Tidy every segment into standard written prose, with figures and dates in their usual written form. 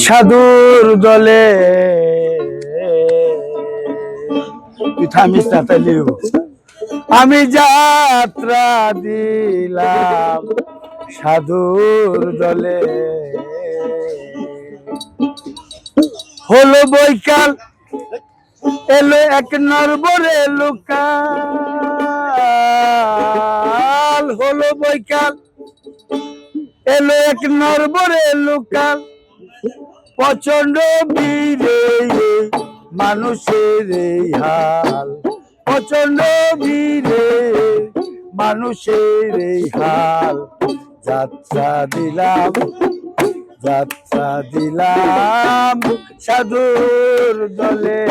সাধুর দলে থামিস না তাইলেও আমি যাত্রা দিলাম সাধুর দলে। হলো বৈকাল এলো এক নরবরে লোকাল, হলো বৈকাল এলো এক নরবরে লোকাল, প্রচন্ড ভিড়ে মানুষের এই হাল, প্রচন্ড ভিড়ে মানুষের এই হাল। যাত্রা দিলাম যাত্রা দিলাম সাধুর দলে,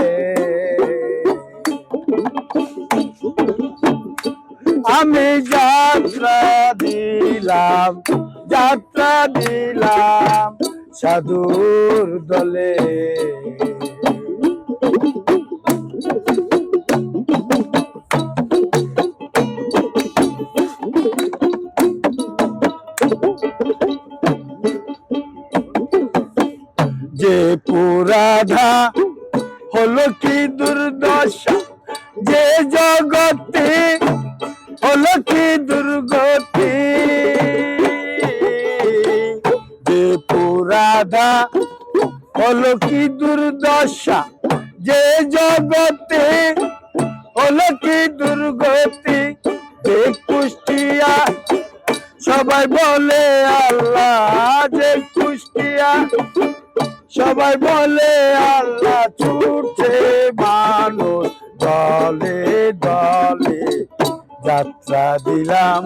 আমি যাত্রা দিলাম যাত্রা দিলাম সাধুর দলে। যে পুরাধা হলো কি দুর্দশা, যে জগতে হলো কি দুর্গতি, যে পুরাধা হলো কি দুর্দশা, যে জগতে হলো কি দুর্গতি। যে কুষ্টিয়া সবাই বলে আল্লাহ, যে কুষ্টিয়া সবাই বলে আল্লাহ, ছুটছে মানুষ দলে দলে। যাত্রা দিলাম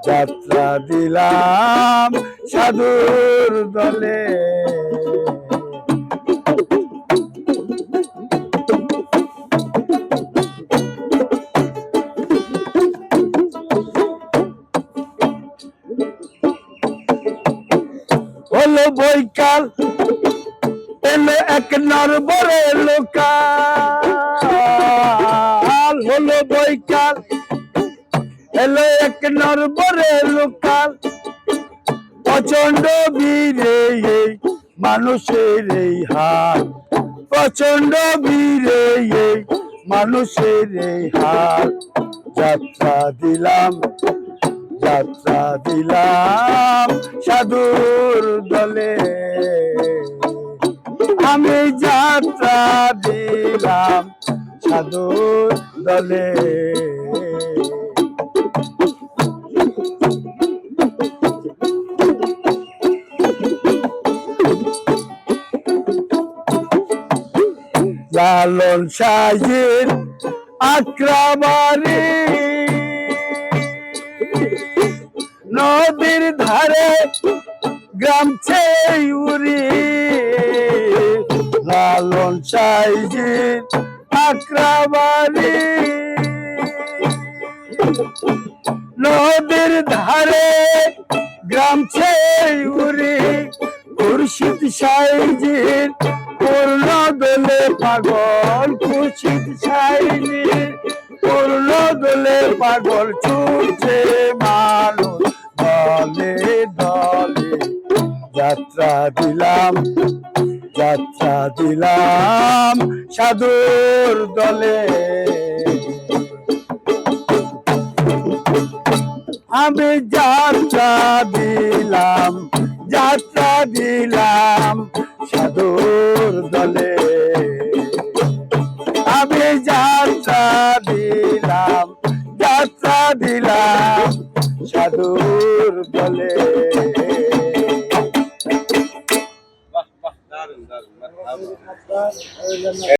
যাত্রা দিলাম সাধুর দলে। হলো বৈকাল এলো এক নরবরে লোকাল, হলো বৈকাল এলো এক নরবরে লোকাল, প্রচন্ড ভিড়ে মানুষের এই হাল, প্রচন্ড ভিড়ে মানুষের এই হাল। যাত্রা দিলাম যাত্রা দিলাম সাধুর দলে, আমি যাত্রা দিলাম সাধুর দলে। লালন শাহের আক্রাবারি নদীর ধারে গ্রাম ছেউরি, লালন শাহের আক্রাবারি নদীর ধারে গ্রাম ছেউরি। খুরশিদ শাহের পূর্ণ দলে পাগল, খুরশিদ শাহের পূর্ণ দলে পাগল, ছুটছে মানুষ দলে দলে। যাত্রা দিলাম যাত্রা দিলাম সাধুর দলে, আমি যাত্রা দিলাম যাত্রা দিলাম সাধুর দলে, আমি যাত্রা দিলাম যাত্রা দিলাম সাধুর দলে।